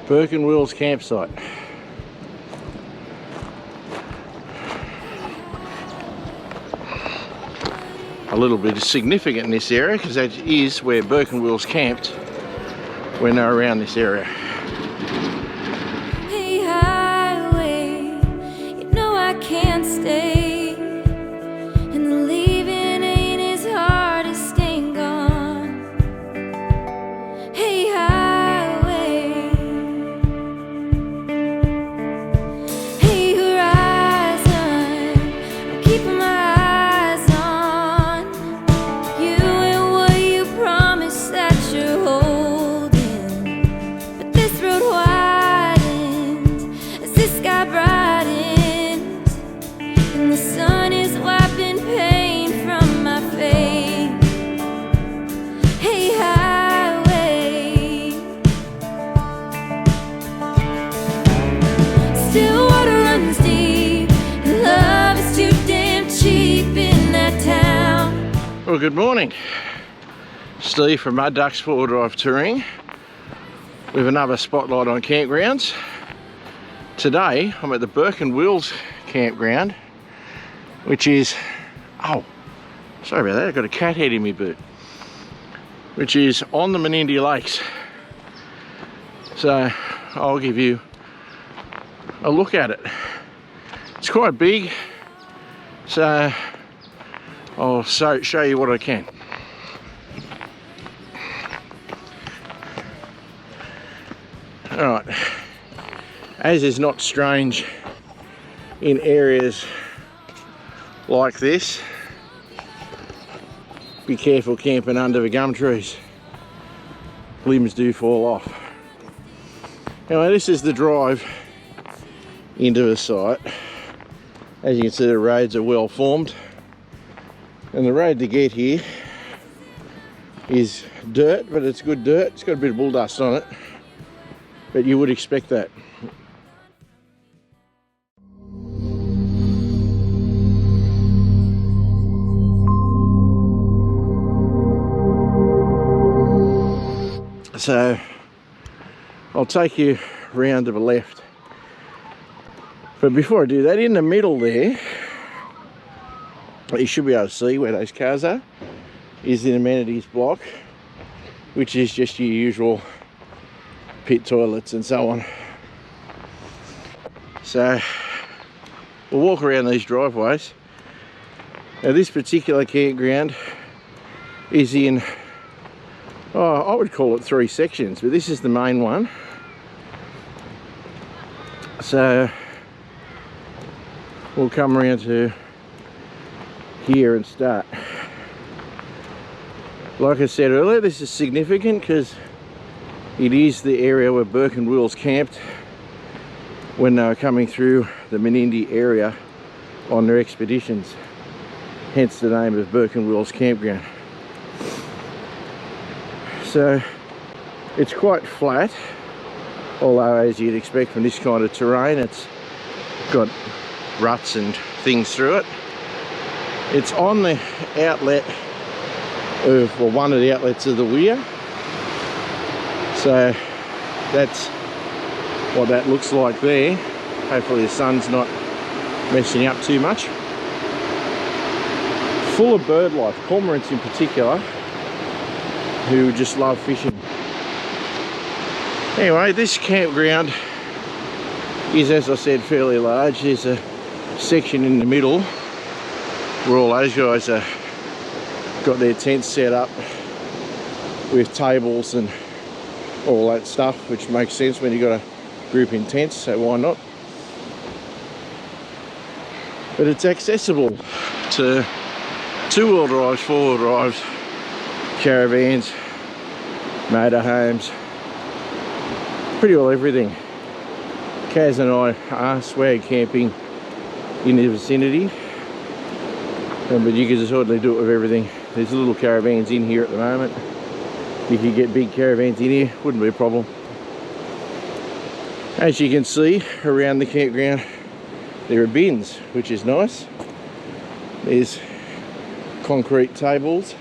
Burke Wills campsite. A little bit significant in this area because that is where Burke Wills camped when they were around this area. Hey highway, you know I can't stay, and the leaving ain't as hard as staying gone. Hey highway, hey horizon, I'm keeping my eyes on you and what you promised that you're holding. But this road widens as the sky brightens, and the sun is wiping pain from my face. Hey highway, still water runs deep, and love is too damn cheap in that town. Well, good morning. Steve from Mud Ducks 4-Drive Touring with another spotlight on campgrounds. Today I'm at the Burke Wills Campground, which is, oh, sorry about that, I've got a cat head in my boot, which is on the Menindee Lakes. So I'll give you a look at it. It's quite big, so I'll show you what I can. Alright, as is not strange in areas like this, be careful camping under the gum trees. Limbs do fall off. Anyway, this is the drive into the site. As you can see, the roads are well formed, and the road to get here is dirt, but it's good dirt. It's got a bit of bull dust on it, but you would expect that. So I'll take you round to the left, but before I do that, in the middle there, you should be able to see where those cars are, is the amenities block, which is just your usual pit toilets and so on. So we'll walk around these driveways. Now this particular campground is in, I would call it 3 sections, but this is the main one. So we'll come around to here and start. Like I said earlier, this is significant because it is the area where Burke Wills camped when they were coming through the Menindee area on their expeditions. Hence the name of Burke Wills Campground. So it's quite flat, although as you'd expect from this kind of terrain, it's got ruts and things through it. It's on the outlet of, well, one of the outlets of the Weir. So that's what that looks like there. Hopefully the sun's not messing up too much. Full of bird life, cormorants in particular, who just love fishing. Anyway, this campground is, as I said, fairly large. There's a section in the middle where all those guys are got their tents set up with tables and all that stuff, which makes sense when you've got a group in tents, so why not? But it's accessible to 2-wheel drives, 4-wheel drives, caravans, motorhomes, pretty well everything. Kaz and I are swag camping in the vicinity, but you can just totally do it with everything. There's little caravans in here at the moment. You could get big caravans in here, wouldn't be a problem. As you can see around the campground, there are bins, which is nice. There's concrete tables.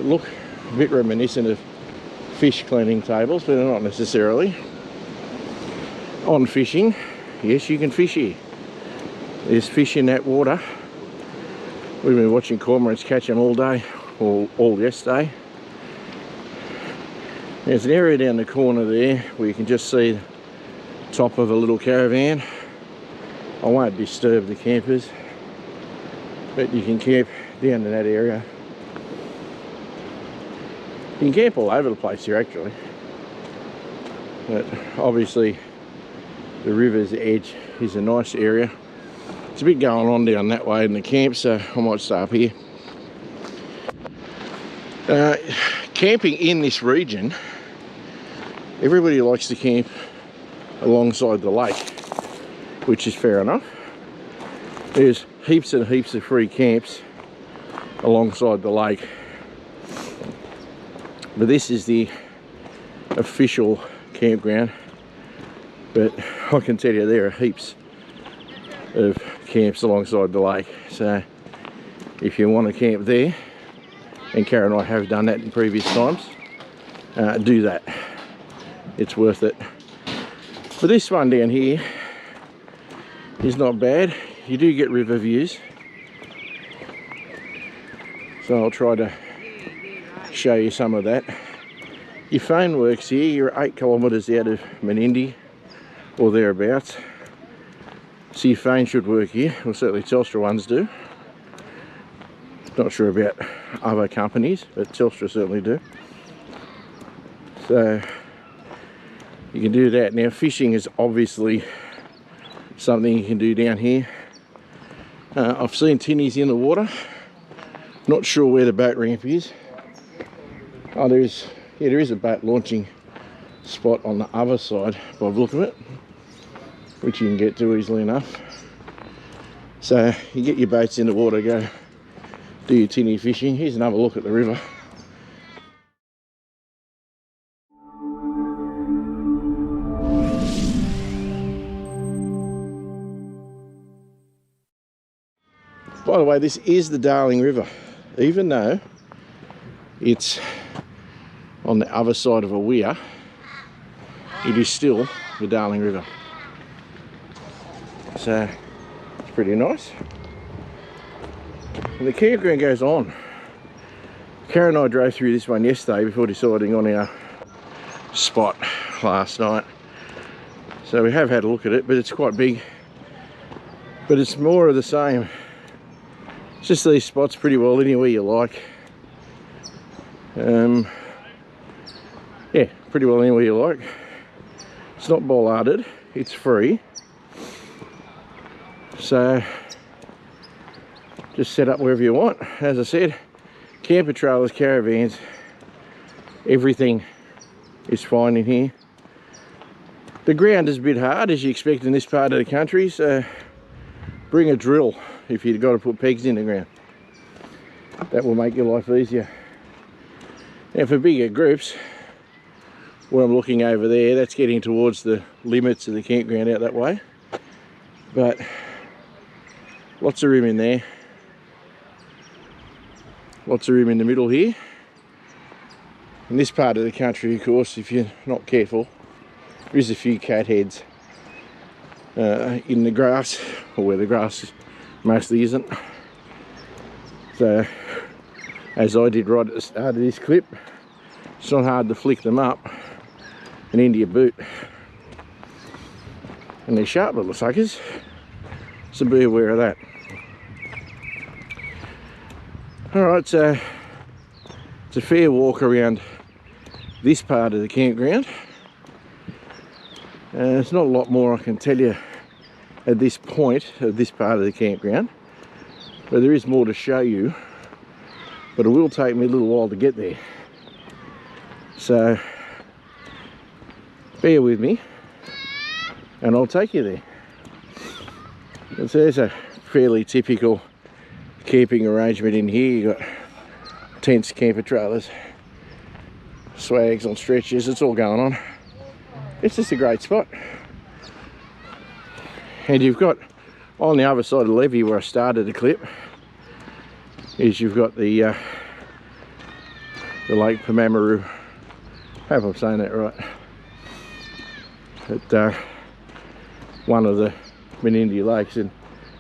look a bit reminiscent of fish cleaning tables, but they're not necessarily. On fishing, yes, you can fish here. There's fish in that water. We've been watching cormorants catch them all day, all yesterday. There's an area down the corner there where you can just see the top of a little caravan. I won't disturb the campers, but you can camp down in that area. You can camp all over the place here actually, but obviously the river's edge is a nice area. There's a bit going on down that way in the camp, so I might stay up here. Camping in this region, everybody likes to camp alongside the lake, which is fair enough. There's heaps and heaps of free camps alongside the lake, but this is the official campground. But I can tell you there are heaps of camps alongside the lake, so if you want to camp there, and Karen and I have done that in previous times, do that. It's worth it. But this one down here is not bad. You do get river views, so I'll try to show you some of that. Your phone works here. You're 8 kilometres out of Menindee or thereabouts, so your phone should work here. Well, certainly Telstra ones do. Not sure about other companies, but Telstra certainly do. So you can do that. Now fishing is obviously something you can do down here. I've seen tinnies in the water. Not sure where the boat ramp is. Oh, there is a boat launching spot on the other side by the look of it, which you can get to easily enough. So you get your boats in the water, go do your tinny fishing. Here's another look at the river. By the way, this is the Darling River, even though it's on the other side of a weir. It is still the Darling River, so it's pretty nice. And the campground goes on. Karen and I drove through this one yesterday before deciding on our spot last night, so we have had a look at it, but it's quite big, but it's more of the same. It's just these spots pretty well anywhere you like. Yeah, pretty well anywhere you like. It's not bollarded, it's free, so just set up wherever you want. As I said, camper trailers, caravans, everything is fine in here. The ground is a bit hard, as you expect in this part of the country, so bring a drill if you've got to put pegs in the ground. That will make your life easier. Now for bigger groups, where I'm looking over there, that's getting towards the limits of the campground out that way, but lots of room in there. Lots of room in the middle here. In this part of the country, of course, if you're not careful, there is a few cat heads in the grass, or where the grass mostly isn't. So, as I did right at the start of this clip, it's not hard to flick them up and into your boot. And they're sharp little suckers, so be aware of that. Alright, so it's a fair walk around this part of the campground. There's not a lot more I can tell you at this point of this part of the campground, but there is more to show you, but it will take me a little while to get there. So bear with me and I'll take you there. So there's a fairly typical camping arrangement in here. You've got tents, camper trailers, swags on stretchers, it's all going on. It's just a great spot. And you've got, on the other side of the levee where I started the clip, is you've got the the Lake Pamamaru. Hope I'm saying that right. At one of the Menindee lakes, and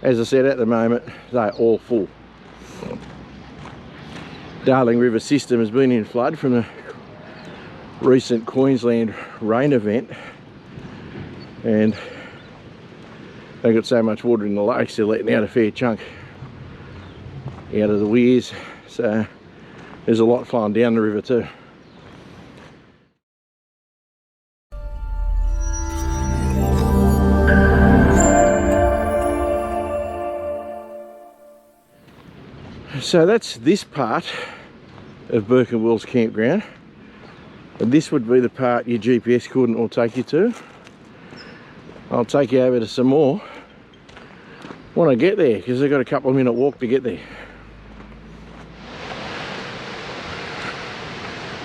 as I said, at the moment they're all full. Darling River system has been in flood from the recent Queensland rain event, and they got so much water in the lakes they're letting out a fair chunk out of the weirs, so there's a lot flowing down the river too. So that's this part of Burke Wills Campground, and this would be the part your GPS coordinate will take you to. I'll take you over to some more when I get there, because I've got a couple of minute walk to get there.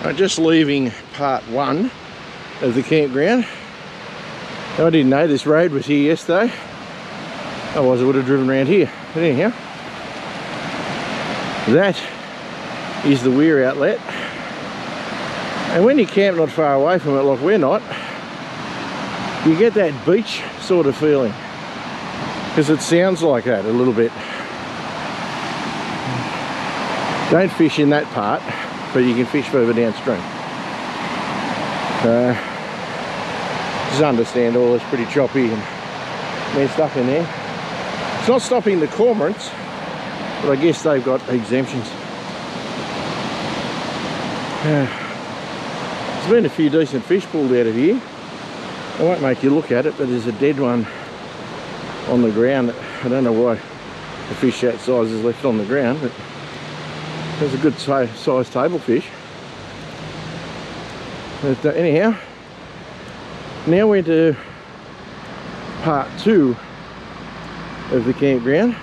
I'm just leaving part one of the campground. I didn't know this road was here yesterday, otherwise I would have driven around here. But anyhow, that is the Weir outlet, and when you camp not far away from it like we're not, you get that beach sort of feeling, because it sounds like that a little bit. Don't fish in that part, but you can fish further downstream. Just understand all this pretty choppy and there's stuff in there. It's not stopping the cormorants, but I guess they've got exemptions. There's been a few decent fish pulled out of here. I won't make you look at it, but there's a dead one on the ground. I don't know why a fish that size is left on the ground, but there's a good sized table fish. But anyhow, now we're to part two of the campground,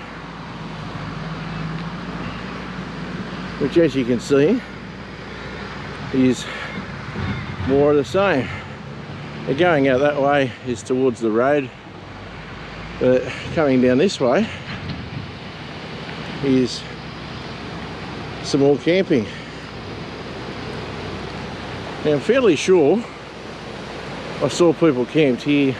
which, as you can see, is more of the same. And going out that way is towards the road, but coming down this way is some more camping. Now I'm fairly sure I saw people camped here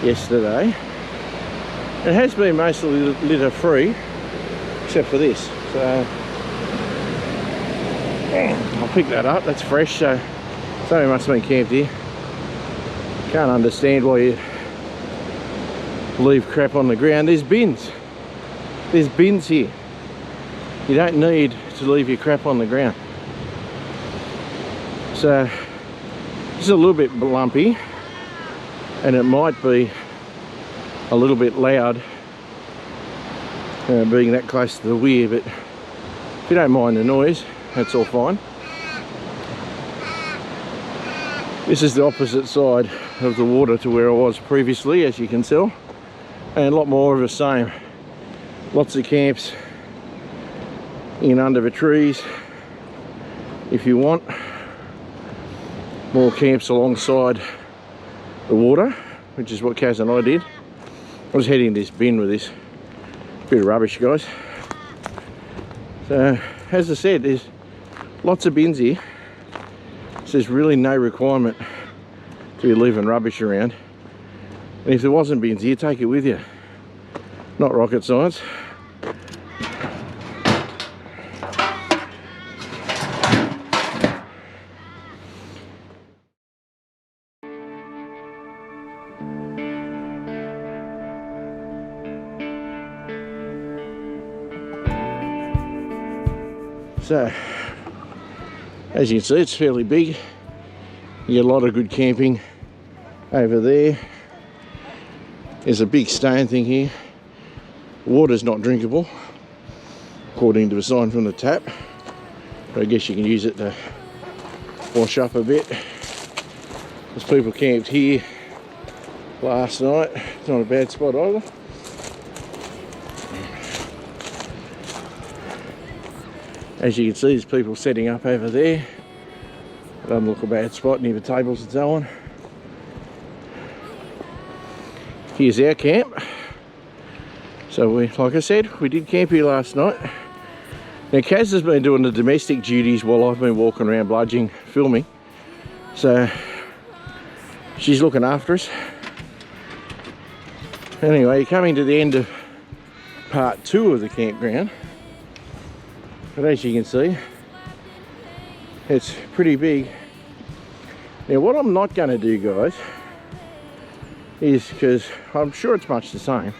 yesterday. It has been mostly litter free, except for this. So I'll pick that up, that's fresh, so somebody must have been camped here. Can't understand why you leave crap on the ground. There's bins here. You don't need to leave your crap on the ground. So it's a little bit lumpy, and it might be a little bit loud being that close to the weir, but if you don't mind the noise, that's all fine. This is the opposite side of the water to where I was previously, as you can tell, and a lot more of the same. Lots of camps in under the trees if you want. More camps alongside the water, which is what Kaz and I did. I was heading this bin with this bit of rubbish, guys. So, as I said, there's lots of bins here. So there's really no requirement to be leaving rubbish around. And if there wasn't bins here, take it with you. Not rocket science. So, as you can see, it's fairly big. You get a lot of good camping over there. There's a big stone thing here. Water's not drinkable, according to the sign from the tap. But I guess you can use it to wash up a bit. There's people camped here last night. It's not a bad spot either. As you can see, there's people setting up over there. It doesn't look a bad spot near the tables and so on. Here's our camp. So we, like I said, we did camp here last night. Now Kaz has been doing the domestic duties while I've been walking around bludging, filming. So she's looking after us. Anyway, you're coming to the end of part 2 of the campground. But as you can see, it's pretty big. Now what I'm not going to do, guys, is, because I'm sure it's much the same,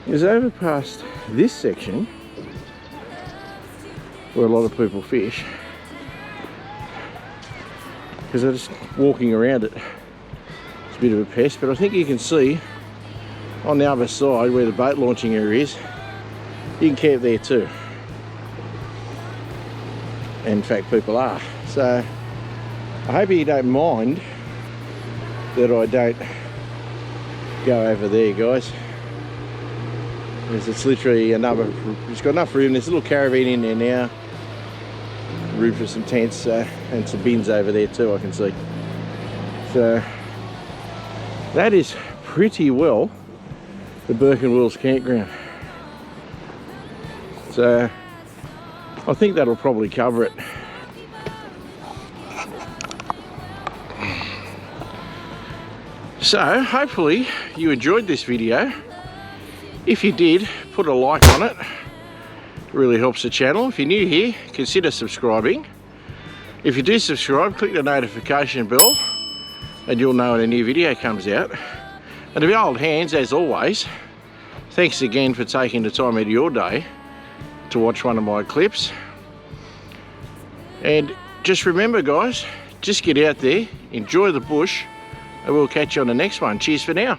is over past this section where a lot of people fish, because they're just walking around it. It's a bit of a pest, but I think you can see on the other side where the boat launching area is, you can camp there too. In fact, people are. So I hope you don't mind that I don't go over there, guys, because it's literally another, it's got enough room. There's a little caravan in there now, room for some tents, and some bins over there too, I can see. So that is pretty well the Burke Wills Campground. So I think that'll probably cover it. So hopefully you enjoyed this video. If you did, put a like on it. It really helps the channel. If you're new here, consider subscribing. If you do subscribe, click the notification bell and you'll know when a new video comes out. And to the old hands, as always, thanks again for taking the time out of your day to watch one of my clips. And just remember, guys, just get out there, enjoy the bush, and we'll catch you on the next one. Cheers for now.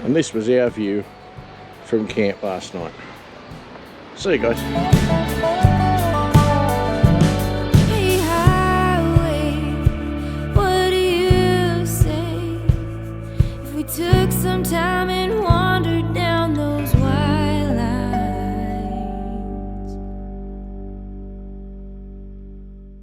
And this was our view from camp last night. See you guys.